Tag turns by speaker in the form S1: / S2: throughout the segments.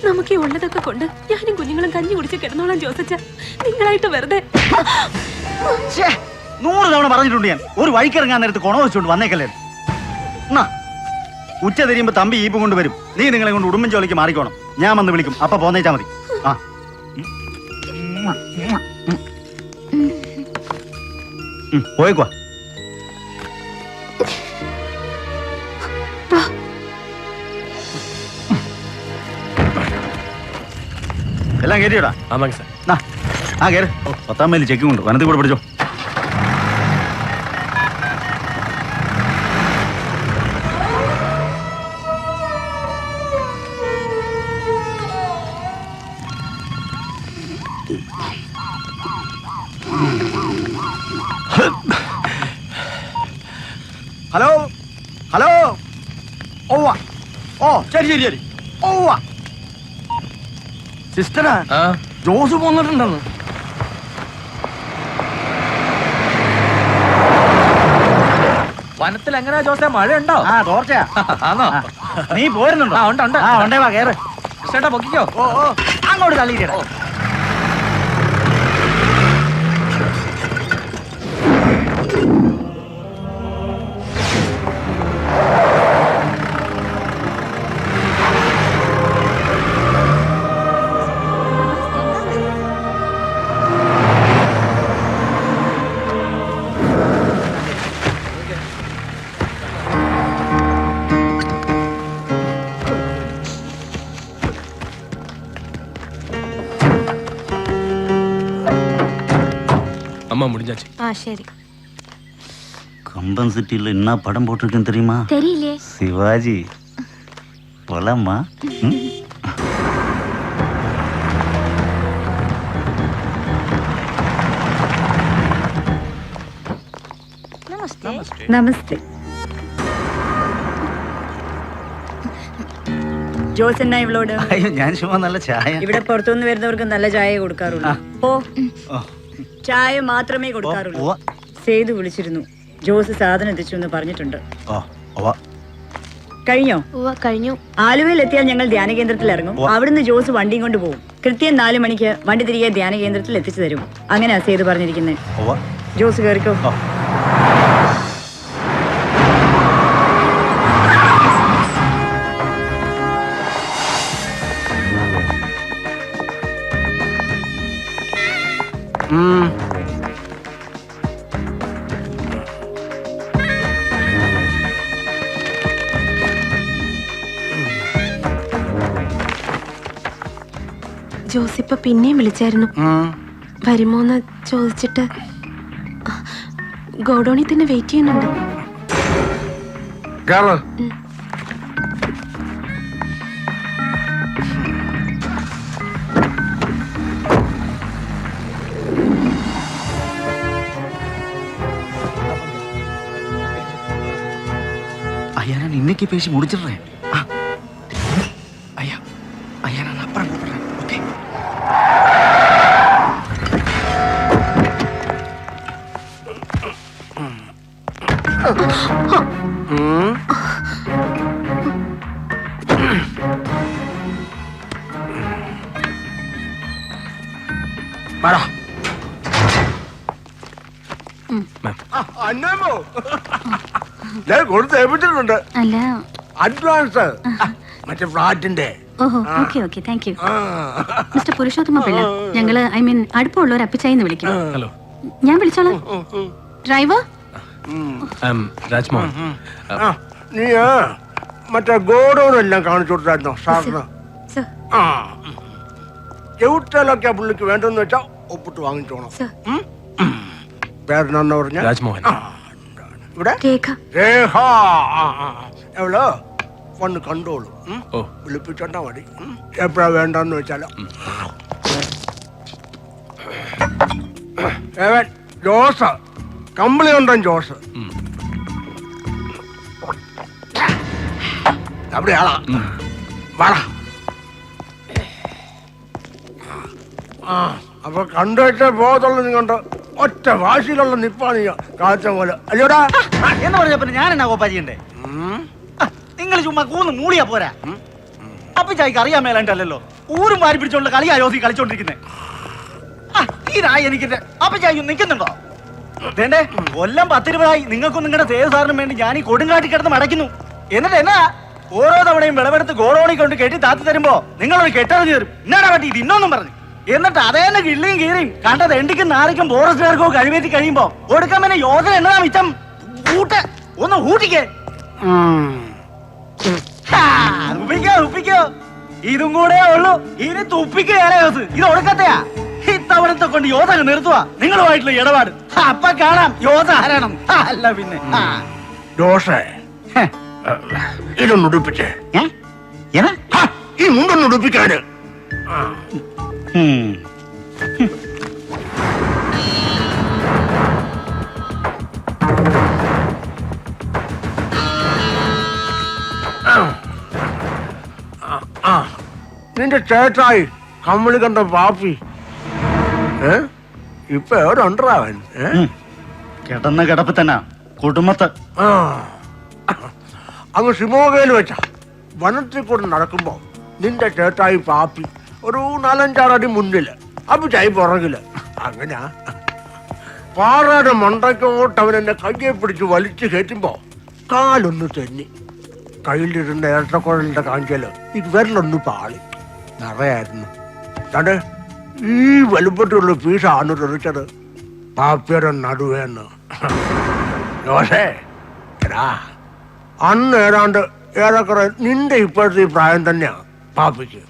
S1: നമുക്ക് ഉള്ളതൊക്കെ കൊണ്ട് ഞാനും കുഞ്ഞുങ്ങളും കഞ്ഞി കുടിച്ച് കിടന്നോളാം ജോസച്ച. നിങ്ങളായിട്ട് വെറുതെ
S2: 100 തവണ പറഞ്ഞിട്ടുണ്ട് ഞാൻ. ഒരു വഴിക്കിറങ്ങാൻ നേരത്ത് കൊണ വെച്ചുകൊണ്ട് വന്നേക്കല്ലേ. ഉച്ച തിരിയുമ്പോ തമ്പി ഈപ്പ് കൊണ്ടുവരും. നീ നിങ്ങളെ കൊണ്ട് ഉടുമ്പൻചോലയ്ക്ക് മാറിക്കോണം. ഞാൻ വന്ന് വിളിക്കും. അപ്പൊ പോന്നേച്ചാ മതി. ആ പോയേക്കുവാ. എല്ലാം കയറ്റിയോടാ? ആ കയറി. 10-ാം മൈലിൽ ചെക്കിംഗ് ഉണ്ട്. വനത്തിൽ കൂടെ പിടിച്ചോ. Hello hello. ഓവ. ഓ ശരി ശരി ശരി. ഓവ സിസ്റ്ററാ, ജോസ് പോന്നിട്ടുണ്ടെന്ന്.
S3: വനത്തിൽ എങ്ങനെയാ ജോസേ, മഴ ഉണ്ടോ?
S2: ആ തോർച്ചയാ.
S3: ആണോ?
S2: നീ പോരുന്നുണ്ടോ?
S3: ഉണ്ട് ഉണ്ട്.
S2: ആ ഉണ്ടേ വാ കേറ്.
S3: ചേട്ടാ പൊക്കിക്കോ.
S2: ഓ അങ്ങോട്ട് തള്ളിയിട്ടോ.
S1: முடிஞ்சாச்சு. சரி.
S2: கம்பன் சிட்டில என்ன படம் போட்டிருக்கேன்னு தெரியுமா?
S1: தெரியலையே.
S2: சிவாஜி. போலாமா?
S1: നമസ്തേ. നമസ്തേ. ജോസ് എന്നാ ഇവളോട്?
S2: അയ്യോ ഞാൻ ചുമ്മാ നല്ല ചായ.
S1: ഇവിടെ പുറത്തുനിന്ന് വരുന്നവർക്ക് നല്ല ചായ കൊടുക്കാറുള്ളൂ. ചായ മാത്രമേ കൊടുക്കാറുള്ളൂ. സേതു വിളിച്ചിരുന്നു. ജോസ് സാധനം എത്തിച്ചു എന്ന് പറഞ്ഞിട്ടുണ്ട്. കഴിഞ്ഞോ? കഴിഞ്ഞു. ആലുവയിൽ എത്തിയാൽ ഞങ്ങൾ ധ്യാന കേന്ദ്രത്തിൽ ഇറങ്ങും. അവിടുന്ന് ജോസ് വണ്ടിയും കൊണ്ട് പോകും. കൃത്യം 4 മണിക്ക് വണ്ടി തിരികെ ധ്യാന കേന്ദ്രത്തിൽ എത്തിച്ചു തരും. അങ്ങനെയാ സേതു പറഞ്ഞിരിക്കുന്നത്. ജോസ് കേറിക്കോ. ജോസിപ്പ പിന്നെയും വിളിച്ചായിരുന്നു. വരുമോന്ന് ചോദിച്ചിട്ട് ഗോഡൌണിൽ തന്നെ വെയിറ്റ് ചെയ്യുന്നുണ്ട്.
S2: ஐயா நான் இன்னைக்கு பேசி முடிச்சிடுறேன். ஐயா ஐயா நான் அப்புறம் கூப்பிடுறேன். ஓகே. വാടാ.
S4: അന്നമോ ഞാൻ കൊടുത്ത് ഏൽപ്പിച്ചിട്ടുണ്ട്.
S1: അല്ല
S4: അഡ്വാൻസ് മറ്റേ ഫ്ലാറ്റിന്റെ.
S1: മിസ്റ്റർ പുരുഷോത്തമ പിള്ള, ഞങ്ങള് അടുപ്പമുള്ളവർ അപ്പിച്ചായിന്ന് വിളിക്കും. ഞാൻ വിളിച്ചോളാം. ഡ്രൈവർ
S3: രാജ്മോഹൻ.
S4: നീ മറ്റേ ഗോഡൌൺ എല്ലാം കാണിച്ചു കൊടുത്തായിരുന്നോ സാറിന്? എവിടെയൊക്കെ പുള്ളിക്ക് വേണ്ടെന്ന് വെച്ചാ ഒപ്പിട്ട് വാങ്ങിച്ചോണം. പേരെന്നാ പറഞ്ഞ?
S3: രാജ്മോഹൻ.
S4: ഇവിടെ രേഖ. എവളോ വന്ന് കണ്ടോളൂ. വിളിപ്പിച്ചോണ്ടാ മതി. എപ്പോഴാ വേണ്ടെന്ന് വെച്ചാലോ. ജോസ് കമ്പിളി ഉണ്ടോ ജോസ്? അവിടെയാളാ. വാടാ. അപ്പൊ കണ്ടുവെച്ചേ പോകത്തുള്ളൂ. നീ കണ്ടോ? ഒറ്റ വാശിയിലുള്ള നിപ്പാണ് കാച്ച പോലെ അല്ലയോടാ
S2: എന്ന് പറഞ്ഞപ്പോ ഞാൻ എന്നാ കോപ്പാ ചെയ്യണ്ടേ? നിങ്ങൾ ചുമ്മാ കൂന്ന് മൂളിയാ പോരാ. അപ്പച്ചായിക്ക് അറിയാൻ മേലാണ്ടല്ലോ ഊരും വാരി പിടിച്ചോണ്ട് കളിയാ യോസി കളിച്ചോണ്ടിരിക്കുന്നേ. ഈരായി എനിക്ക് അപ്പച്ചായി നിൽക്കുന്നുണ്ടോ? വേണ്ടേ കൊല്ലം 10 രൂപയായി നിങ്ങൾക്കും നിങ്ങളുടെ സേവ് സാറിനും വേണ്ടി ഞാൻ ഈ കൊടുങ്കാട്ടി കിടന്ന് മടക്കുന്നു. എന്നിട്ട് എന്നാ ഓരോ തവണയും വിളവെടുത്ത് ഗോഡൌണിൽ കൊണ്ട് കെട്ടി താത്തി തരുമ്പോ നിങ്ങളൊരു കെട്ടറിഞ്ഞു തരും. എന്നാടാ പറ്റി ഇത് ഇന്നൊന്നും പറഞ്ഞു. എന്നിട്ട് അതേന്നെ കിള്ളിയും കീറിയും കണ്ടത് എണ്ടിക്കും നാറിക്കും ഫോറസ്റ്റുകാർക്കോ കഴിവേറ്റി കഴിയുമ്പോ കൊടുക്കാൻ പിന്നെ യോജന എന്നതാ മിച്ചം. ഒന്ന് ഊട്ടിക്കേ. തുപ്പിക്കോ ഇതും കൂടെ ഉള്ളൂ. ഇനി തുപ്പിക്കുകയാണ് യോസ്. ഇത് ഒടുക്കത്തെയാ. ഇത്തവണത്തെ കൊണ്ട് യോസ നിർത്തുക നിങ്ങളുമായിട്ടുള്ള ഇടപാട്. അപ്പൊ കാണാം യോസ ആരാണം. അല്ല പിന്നെ
S4: ദോഷേ ഇതൊന്നുടുപ്പിച്ചേ. ഈ മുണ്ടൊന്നുടുപ്പിക്കാന്. നിന്റെ ചേട്ടായി കമ്മിളി കണ്ട പാപ്പി ഇപ്പൊ എവിടെണ്ടാവൻ?
S2: കിടന്ന കിടപ്പ് തന്നെ കുടുംബത്ത്.
S4: അങ്ങ് ഷിമോഗയിൽ വെച്ച വനത്തിൽ കൂടെ നടക്കുമ്പോ നിന്റെ ചേട്ടായി പാപ്പി ഒരു 4-5 അടി മുന്നില്, അപ്പിച്ചായി പുറകില്. അങ്ങനെയാ പാറയുടെ മണ്ടക്കോട്ട് അവൻ എന്നെ കയ്യെ പിടിച്ച് വലിച്ചു കയറ്റുമ്പോ കാലൊന്ന് തെന്നി. കയ്യിലിരുന്ന ഇരട്ടക്കുഴലിന്റെ കാഞ്ചല് ഈ വിരലൊന്ന് പാളി നിറയായിരുന്നു. കണ്ട് ഈ വലുപ്പത്തിലുള്ള പീസാണ് തെറിച്ചത് പാപ്പിയുടെ നടുവേന്ന്. ദോഷേ എടാ അന്ന് ഏതാണ്ട് ഏറെക്കുറെ നിന്റെ ഇപ്പോഴത്തെ ഈ പ്രായം തന്നെയാ പാപ്പിക്ക്.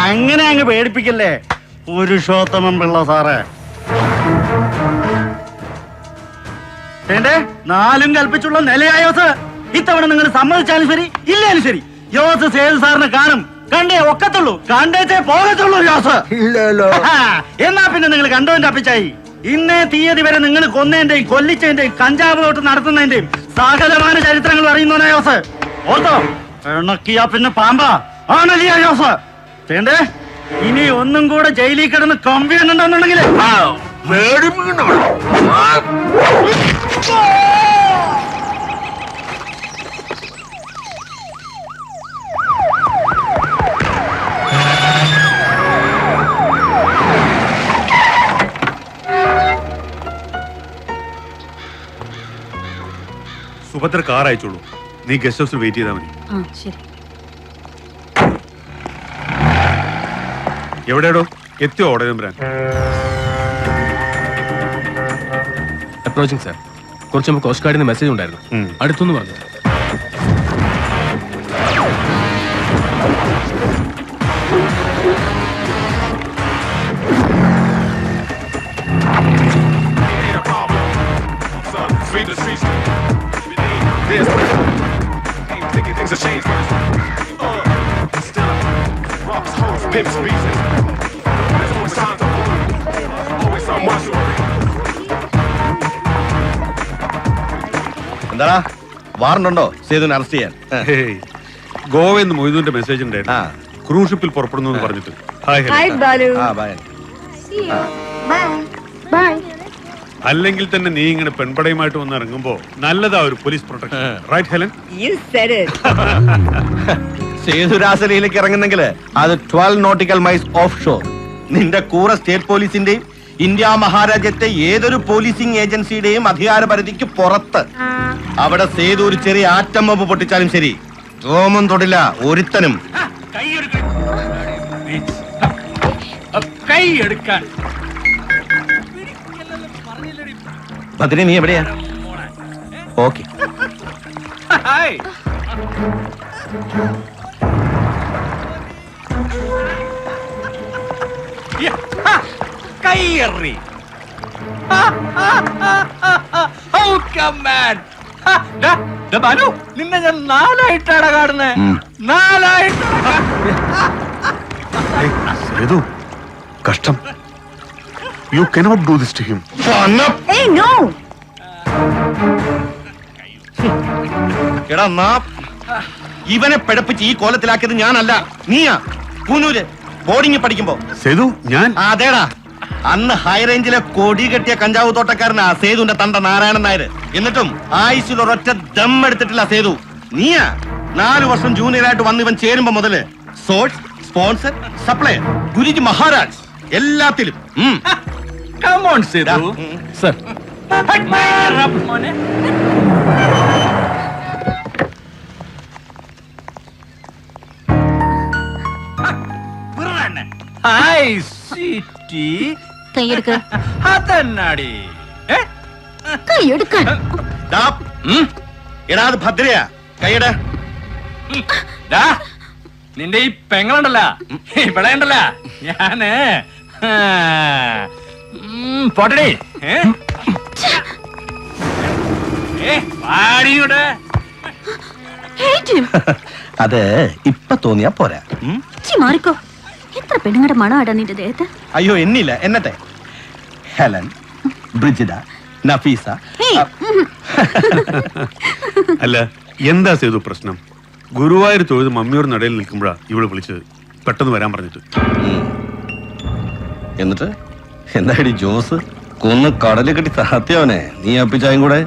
S2: അങ്ങനെ അങ്ങ് പേടിപ്പിക്കല്ലേ പുരുഷോത്തമൻ പിള്ള സാറേ. വേണ്ടേ 4ഉം കൽപ്പിച്ചുള്ള നിലയായോസ്. ഇത്തവണ നിങ്ങൾ സമ്മതിച്ചാലും ശരി ഇല്ലാലും ശരി യോസ് സേതു സാറിനെ കാണും. കണ്ടേ ഒക്കത്തുള്ളൂ, കണ്ടേച്ചേ പോകത്തുള്ളൂ യോസ്.
S4: ഇല്ലല്ലോ.
S2: എന്നാ പിന്നെ നിങ്ങൾ കണ്ടോന്റെ അപ്പിച്ചായി. ഇന്നേ തീയതി വരെ നിങ്ങൾ കൊന്നേന്റെയും കൊല്ലിച്ചതിന്റെയും കഞ്ചാവ് തോട്ട് നടത്തുന്നതിന്റെയും സകലമാന ചരിത്രങ്ങൾ അറിയുന്നവനാ യോസ്. ഓർത്തോ ഇണക്കിയാ പിന്നെ പാമ്പാ ആണല്ലേ യോസ്. വേണ്ടേ ഇനി ഒന്നും കൂടെ ജയിലിൽ കിടന്ന് കമ്പി എന്നുണ്ടെന്നുണ്ടെങ്കിൽ
S5: സുഭദ്ര കാർ അയച്ചോളൂ. നീ ഗസ്റ്റ് ഹൗസിൽ വെയിറ്റ് ചെയ്താൽ മതി.
S1: ശരി.
S5: എവിടെയാടോ എത്തിയോ ഓടെ നമ്പരാൻ?
S6: Approaching sir. കുറച്ച് മുമ്പ് കോസ്റ്റ് ഗാർഡിന് മെസ്സേജ് ഉണ്ടായിരുന്നു. അടുത്തൊന്ന് പറഞ്ഞു.
S7: എന്താ വാറണ്ടുണ്ടോ സേതുവിനെ അറസ്റ്റ് ചെയ്യാൻ?
S5: ഗോവയിൽ മൊയ്തുവിന്റെ മെസ്സേജ് ഉണ്ടായിരുന്നു. ക്രൂസ് ഷിപ്പിൽ പുറപ്പെടുന്നു എന്ന് പറഞ്ഞിട്ട്.
S1: ഹായ് ബാലു.
S5: അല്ലെങ്കിൽ തന്നെ നീ ഇങ്ങനെ പെൺപടയുമായിട്ട് വന്ന് ഇറങ്ങുമ്പോ നല്ലതാ ഒരു police protection. Right Helen?
S1: You said it.
S7: സേതുരാസലയിലേക്ക് ഇറങ്ങുന്നെങ്കിൽ അത് 12 നോട്ടിക്കൽ മൈൽസ് ഓഫ് ഷോർ. നിന്റെ കൂറ സ്റ്റേറ്റ് പോലീസിന്റെയും ഇന്ത്യ മഹാരാജ്യത്തെ ഏതൊരു പോലീസിംഗ് ഏജൻസിയുടെയും അധികാര പരിധിക്ക് പുറത്ത്. അവിടെ സേതു ഒരു ചെറിയ ആറ്റം ബോംബ് പൊട്ടിച്ചാലും ശരി റോമം തൊടില്ല ഒരുത്തനും. ഭദ്രേ നീ എവിടെയാ? ഓക്കെ.
S3: കയ്യേറി നിന്നെ ഞാൻ 4ആയിട്ടാണ് കാണുന്നേ. 4ആയിട്ട്
S5: സേതു കഷ്ടം. You cannot do this to him.
S1: Hey, no.
S7: എടാ ഇവനെ പിഴപ്പിച്ച് ഈ കോലത്തിലാക്കിയത് ഞാനല്ല, നീയാ. കൂനൂര് ബോർഡിംഗ് പഠിക്കുമ്പോ.
S5: സേതു ഞാൻ
S7: അതേടാ അന്ന് ഹൈറേഞ്ചിലെ കൊടി കെട്ടിയ കഞ്ചാവ് തോട്ടക്കാരനാ സേതുവിന്റെ തണ്ട നാരായണൻ നായർ. എന്നിട്ടും ആയുസിൽ ഒരൊറ്റ ദം എടുത്തിട്ടില്ല സേതു. നീയാ 4 വർഷം ജൂനിയറായിട്ട് വന്ന് ഇവൻ ചേരുമ്പോ മുതല് source, sponsor, supplier, Guruji Maharaj എല്ലാത്തിലും.
S3: കമോൺ സേതു.
S6: സർ,
S3: മോനെ ഹായ് സിറ്റി
S8: കൈയെടുക്ക
S3: അതെന്നാടി
S8: കൈയെടുക്കാൻ
S7: ദാ, എടാ അത് ഭദ്രയാ, കൈയട.
S3: നിന്റെ ഈ പെങ്ങളുണ്ടല്ല ഇവിടെ ഉണ്ടല്ല ഞാന് പോട്ടടി പാടിയുടെ
S7: അത് ഇപ്പൊ തോന്നിയാ പോരാ.
S8: മാറിക്കോ. എത്ര പെണ്ണുങ്ങളുടെ മണമാടാ നിന്റെ ദേഹത്ത്.
S7: അയ്യോ എന്നില്ല, എന്നട്ടെ. ഹെലൻ, ബ്രിജിത, നഫീസ.
S5: അല്ല, എന്താ സേതു പ്രശ്നം? ഗുരുവായൂർ തൊഴുത് മമ്മിയോട് നടയിൽ നിൽക്കുമ്പോഴാ ഇവിടെ വിളിച്ചത്, പെട്ടെന്ന് വരാൻ പറഞ്ഞിട്ട്.
S7: എന്നിട്ട് എന്താടി ജോസ് കൊന്ന് കടല് കെട്ടി സത്യവനെ നീ അപ്പിച്ചായും കൂടെ?